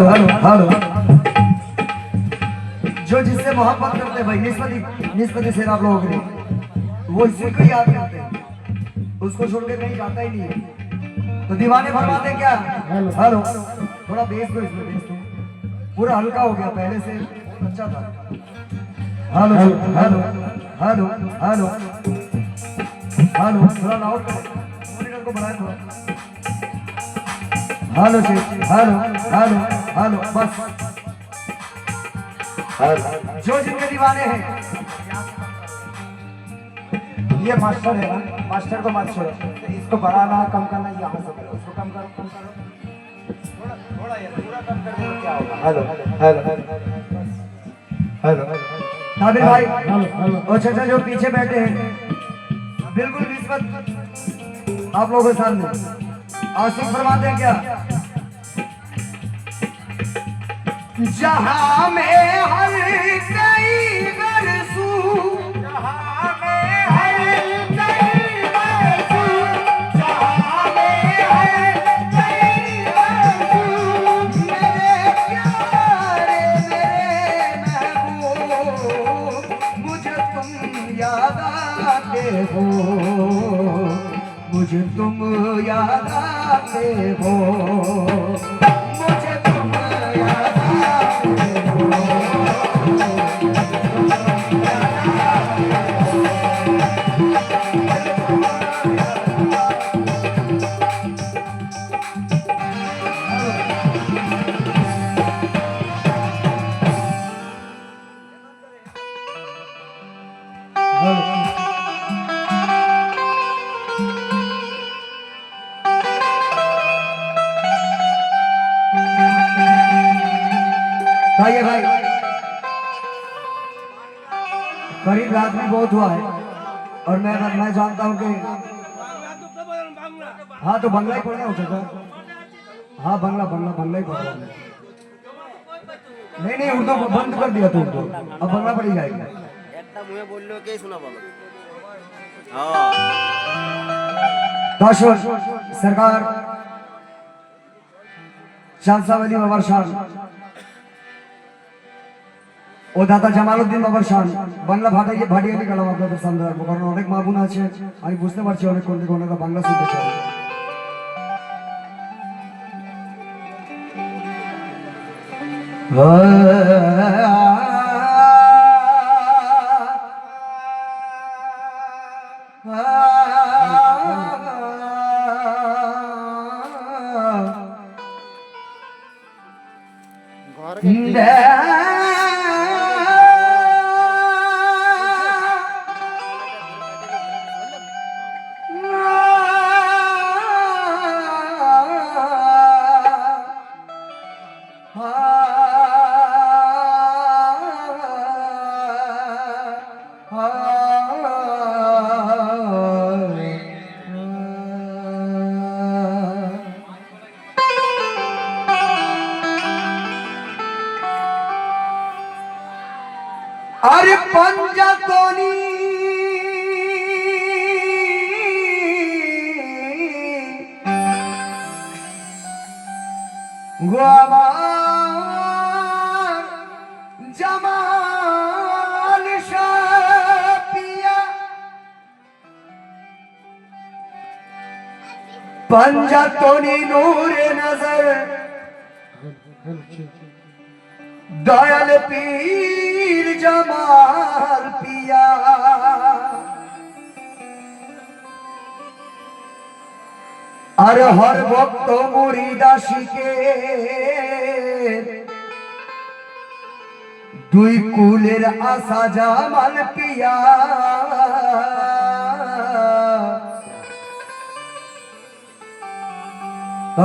Hello. जो जिससे मोहब्बत करते हैं भाई, निस्बत से आप लोगों के लिए वो इसी को याद करते हैं, उसको छोड़ के कहीं जाता ही नहीं है। तो दीवाने फरमाते हैं क्या? हेलो, थोड़ा बेस दो इसमें, बेस दो, पूरा हल्का हो गया, पहले से बहुत अच्छा था। Hello hello hello hello hello, थोड़ा लाउड मॉनिटर को बढ़ाए थोड़ा। हेलो जी, हेलो हेलो हेलो, बस। जो जिनके दीवाने हैं, ये मास्टर है ना, मास्टर को मत छोड़ो, इसको बढ़ाना कम करना यहाँ से करो, उसको कम करो थोड़ा ये पूरा कम कर दे तो क्या होगा। हेलो हेलो हेलो ताबिर भाई, और चाचा जो पीछे बैठे हैं, बिल्कुल निस्बत आप लोगों के सामने आशिक फरमाते हैं क्या? जहां में हर कई गरसू, जहां में हर कई गरसू, जहां में हर कई गरसू, मेरे प्यारे मेरे महबूब, मुझे तुम याद आते हो, मुझे तुम याद आते हो, मुझे तुम याद आते हो। भाई भाई, करीब रात में बहुत हुआ है और मैं जानता हूँ कि हाँ, तो बंगला ही पढ़ना हो सकता। हाँ, बंगला बंगला बंगला ही पढ़ना। नहीं उर्दू बंद कर दिया तो उर्दू, अब बंगला पढ़ी जाएगी। दर्शक सरकार शाह अली बाबर शाह ও দাদা জামালউদ্দিন বাবার শান বাংলা ভাটিয়ে গেলাম আপনাদের সামনে রাখবো, কারণ অনেক মা বোন আছে, আমি বুঝতে পারছি অনেক কোন থেকে ওনারা বাংলা শুনতে চায়। अरे पंजातोनी गोवार जमाल शापिया, पंजातोनी नूर नजर दयाल पीर जमाल पिया, আর হর ভক্ত মুরিদ আশিকের দুই কুলের আশা জামাল পিয়া,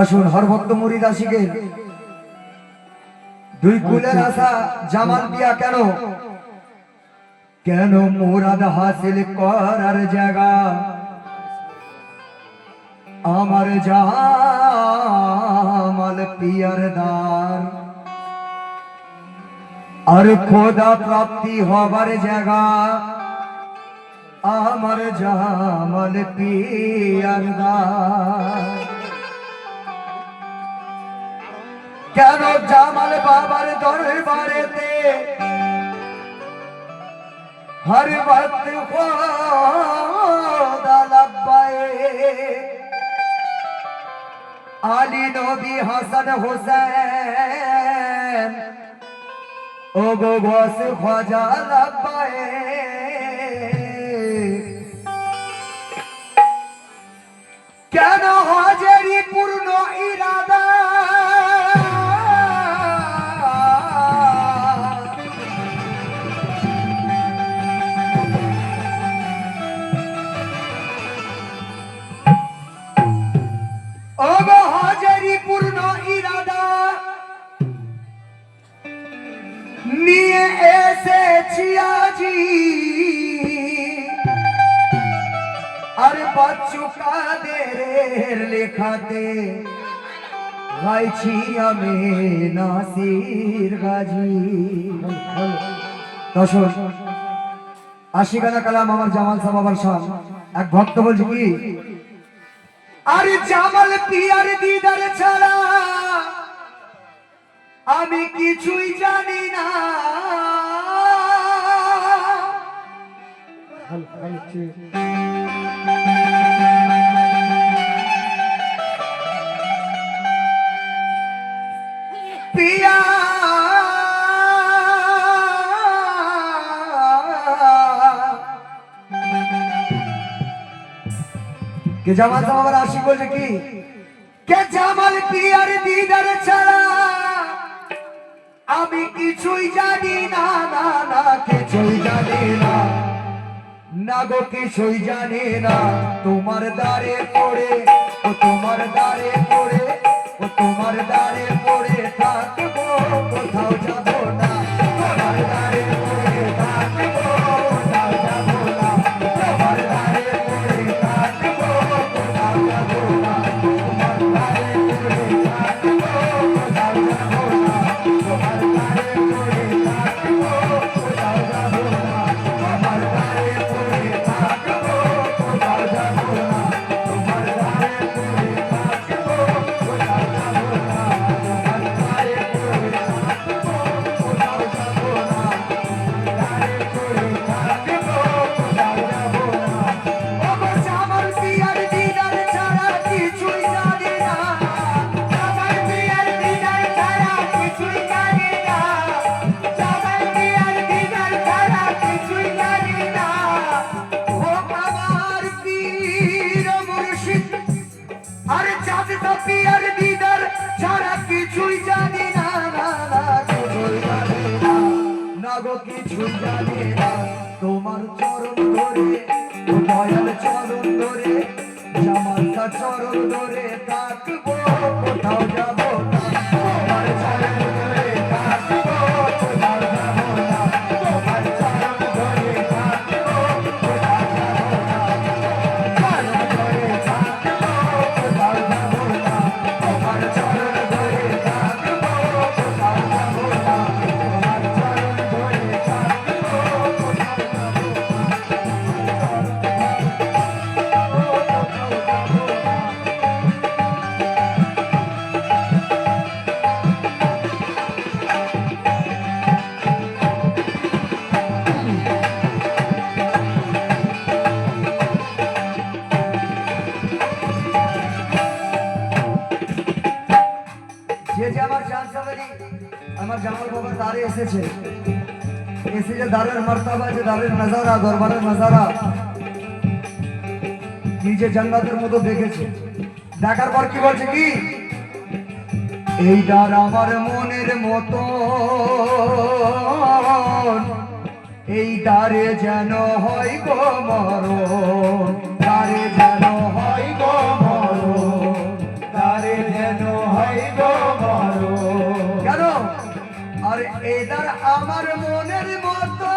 আসুন হর ভক্ত মুরিদ আশিকের দুই কুলের আশা জামাল পিয়া। কেন কেন মুরাদ হাসিল করার জায়গা আমার জামাল পিয়ার দার, আর খোদা প্রাপ্তি হবার জায়গা আমার জামাল পিয়ার দার। কেন জামাল বাবার দরবারেতে हर वक्त खुदा लब्बाए आली नबी हसन हुसैन ओ गो बस ख्वाजा लब्बाए কেন হাজারি পূর্ণ ইরাদা পূর্ণ ইরাদা নিয়ে এসেছি আজি আর বাচ্চু কাদের লেখাতে গাইছি আমি নাসির গাজী দর্শক আশিকানা কালাম আমার জামাল সাহেব বাবার শান এক ভক্ত বলছে কি আরে জামাল পিয়ার দিদার ছাড়া আমি কিছুই জানি না পিয়া কে জামাল সাহেব আশিক বলছে কি কে জামাল পিয়ার দিদার ছাড়া আমি কিছুই জানি না না না কিছুই জানি না না গো কিছুই জানি না তোমার দ্বারে পড়ে ও তোমার দ্বারে পড়ে ও তোমার দ্বারে পড়ে থাকবো কোথাও যাব না তোমার দ্বারে পড়ে থাকবো কোথাও যাব না তোমার দ্বারে পড়ে থাকবো কোথাও যাব না তোমার দ্বারে পড়ে থাকবো কোথাও যাব না তোমার দ্বারে পড়ে থাকবো কোথাও যাব না তোমার দ্বারে পড়ে থাকবো কোথাও যাব না তোমার দ্বারে পড়ে থাকবো কোথাও যাব না তোমার দ্বারে পড়ে থাকবো কোথাও যাব না দ্বারে পড়ে থাকবো কোথাও যাব না ও গো জামাল পিয়ার দিদার ছাড়া কিছুই জানি না জামাল পিয়ার দিদার ছাড়া কিছুই জানি না জামাল পিয়ার দিদার ছাড়া কিছুই জানি না ও আমার পীর মুর্শিদ আরে চাঁদ পিয়ার দিদার ছাড়া কিছুই জানি না না না কিছুই জানি না না গো কিছুই জানি না তোমার চরণ ধরে ও দয়াল চরণ ধরে জামাল তার চরণ ধরে থাকবো কোথাও যাব না তোমার চরণ ধরে থাকবো কোথাও যাব না তোমার চরণ ধরে থাকবো কোথাও যাব না চরণ ধরে থাকবো কোথাও যাব না তোমার চরণ ধরে থাকবো কোথাও যাব না তোমার চরণ ধরে থাকবো কোথাও যে যে আমার জান সাবারি আমার জামাল বাবার দ্বারে এসেছে এসে যে দ্বারের মর্তবা যে দ্বারের নজারা দরবারের নজারা নিজে জান্নাতের মতো দেখেছে দেখার পর কি বলছে কি এই দ্বার আমার মনের মতো এই দ্বারে যেন হয় গো মরণ দ্বারে যেন হয় গো মরণ দ্বারে যেন হয় গো মরণ কেন আর এই দ্বার আমার মনের মতো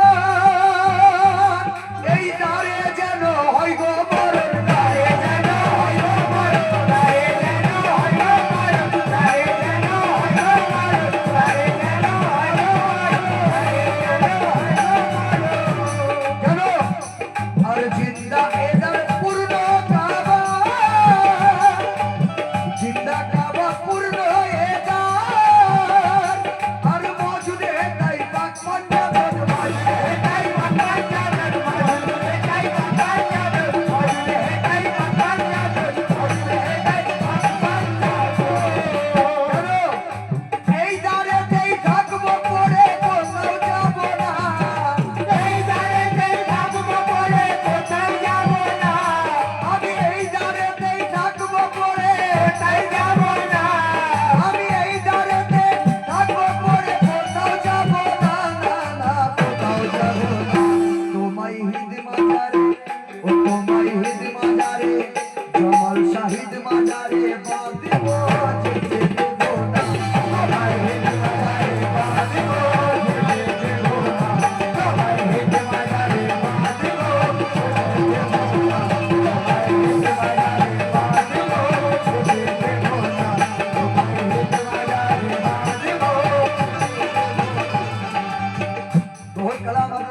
এই দ্বারে যেন হয় গো মরণ দ্বারে যেন হয় গো মরণ দ্বারে যেন হয় গো মরণ দ্বারে যেন হয় গো মরণ দ্বারে যেন হয় গো মরণ কেন আর জিন্দা এদার পূর্ণ কাবা জিন্দা কাবা পূর্ণ এদার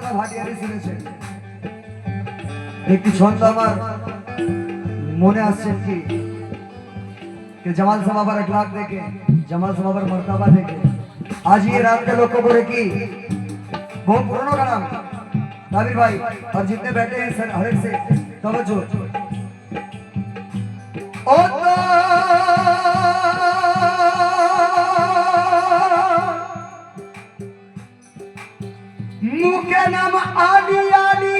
আপনারা ভাটিয়ারি শুনেছেন একটি ছন্দ আমার মনে আসছে কি जमाल साहब पर अखलाक देखे जमाल साहब पर मर्तबा देखे आज ये रात के लोग को बोले कि बहुत पुरानों का नाम नाबिर भाई और जितने बैठे हैं सर हर एक से तवज्जो मुके नाम आली आली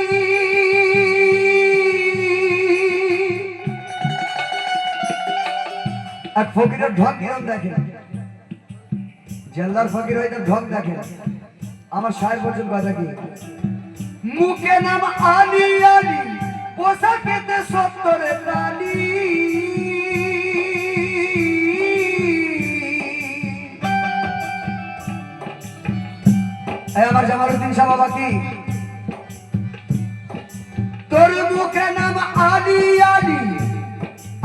এক ফকিরের ঢক কিরম দেখে জেলদার ফকির হইতে ঢক দেখে আমার শায়ের বলছেন কথা কি মুখে নাম আলী আলী পোশাকেতে সত্তরে তালি আমার জামালউদ্দিন শাহ বাবা কি তোর মুখে নাম আলী আলী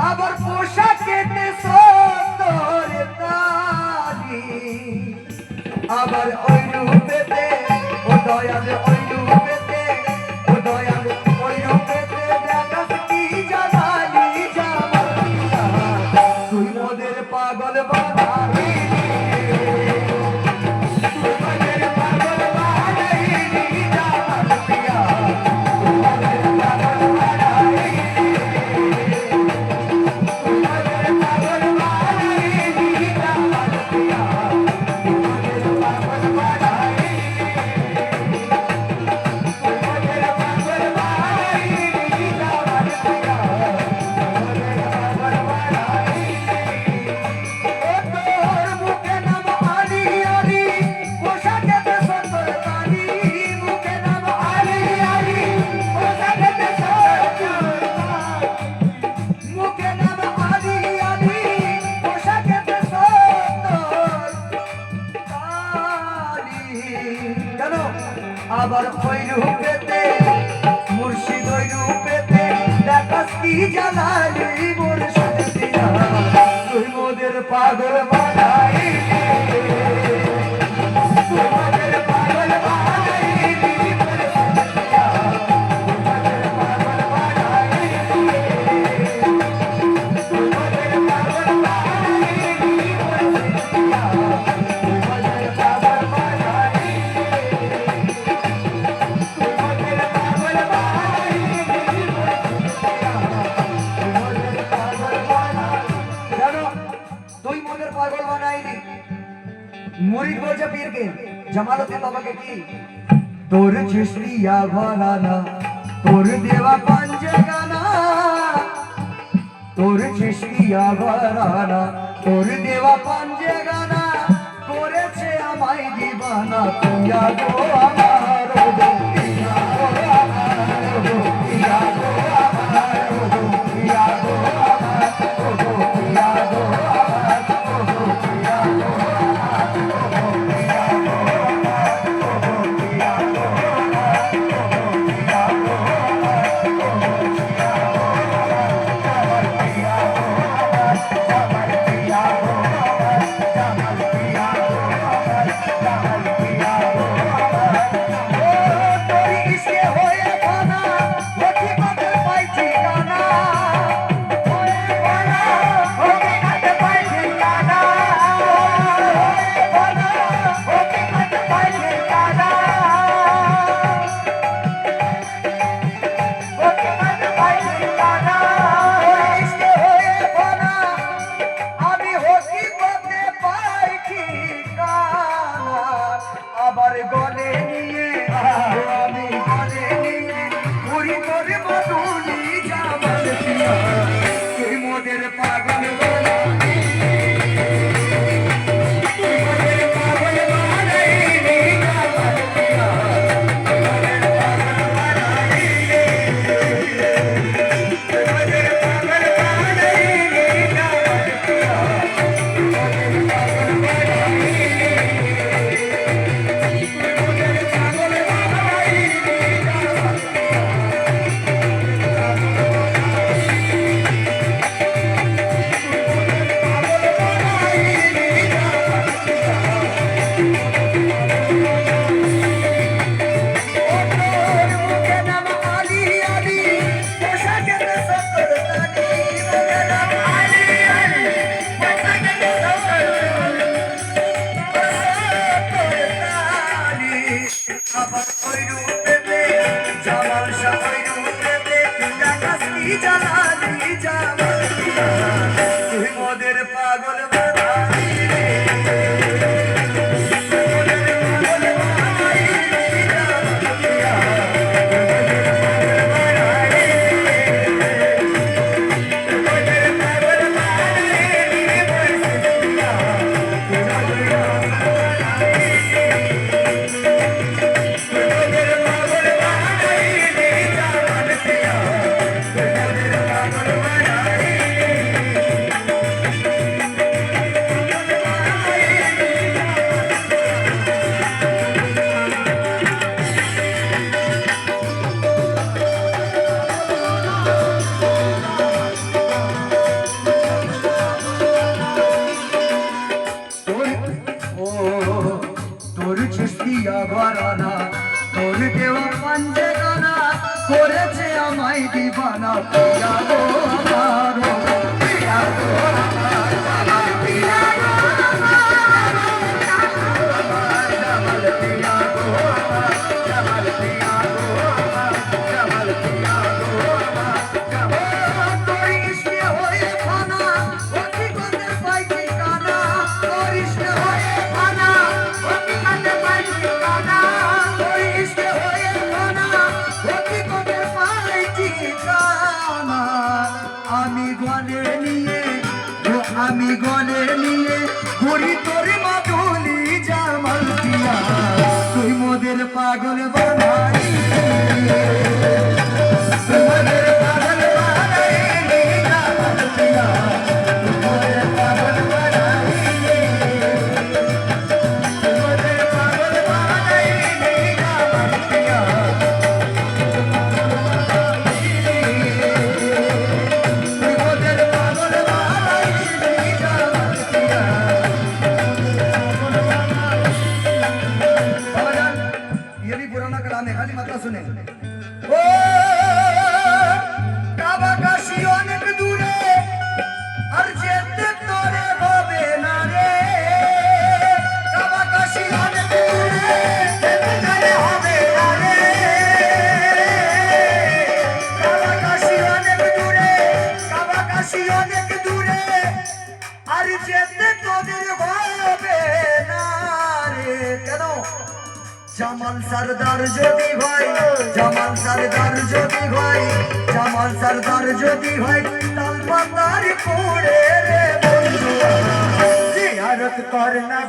আবার পোশাকেতে সত্তরে তালি আবার ওই রূপেতে ও দয়াল ওই রূপেতে ও দয়াল ওই রূপেতে দেখাস কি জানালি জামালিয়া তুই মোদের পাগল বানালি তুই মোদের পাগল বানালি জামালিয়া তুই মোদের পাগল বানালি আবার ওই রূপেতে মুর্শিদ ওই রূপেতে দেখাস কি জানালি মুর্শিদ দিয়া তুই মোদের পাগল বানাই তুই মোদের পাগল বানাই মুর্শিদ দিয়া তুই মোদের পাগল বানাই তুই মোদের পাগল বানাই মুর্শিদ দিয়া তুই মোদের পাগল বানাই मुरीद बोलছে পীরকে জামালউদ্দিন বাবাকে কি তোর চিশতিয়া ঘরানা তোর দেওয়া পাঞ্জে গানা তোর চিশতিয়া ঘরানা তোর দেওয়া পাঞ্জে গানা করেছে আমায় দিবানা তুইয়া গো আমার গো তুইয়া গো আমার গো তুইয়া গো আমার গো তুইয়া গো আমার গো তুইয়া গো আমার গো তুইয়া গো আবার গলে নিয়ে আমি গলে নিয়ে পুরি করে বদুলি জামাল দিয়া তুই মোদের পাগল বানাই তুই মোদের পাগল বানাই জামাল দিয়া তুই মোদের পাগল বানাই তুই মোদের পাগল বানাই জামাল দিয়া তুই মোদের পাগল বানাই ওই রূপেতে জামাল শাহ ওই রূপেতে দেখাস কি জালালি জামাল পিয়া তুই মোদের পাগল বানাই রে ঘরানা তোর দেওয়া পাঞ্জে গানা করেছে আমায় দিবানা পিয়া গো আমার পিয়া গো আমার পিয়া গো আমার জামাল পিয়া গো আমার জামাল পিয়া গো আমার জামাল পিয়া গো আমার তোর ইশকে হয়ে খানা অতি করে পাই ঠিকানা তোর ইশকে হয়ে খানা অতি করে পাই ঠিকানা তোর ইশকে হয়ে খানা অতি করে পাই ঠিকানা আমি গনে নিয়ে ঘুরি তোর মাদুলি জামাল পিয়া তুই মোদের পাগল বানাই তুই মোদের পাগল বানাই জামাল পিয়া তুই মোদের পাগল বানাই তুই মোদের পাগল বানাই জামাল পিয়া তুই মোদের পাগল বানাই জামাল পিয়া ये भी पुराना कलाम है खाली मतलब सुने ओ काबा काशी अनेक दूरे আর যেতে তোরে হবে না রে কাবা কাশী অনেক দূরে যেতে তোরে হবে না রে কাবা কাশী অনেক দূরে কাবা কাশী অনেক দূরে আর যেতে তোদের হবে না রে কেন জামাল সরদার যদি ভাই জামাল সরদার যদি ভাই জামাল সরদার যদি ভাই তাল পাতার কোড়ে রে বন্ধু জিয়ারত কর না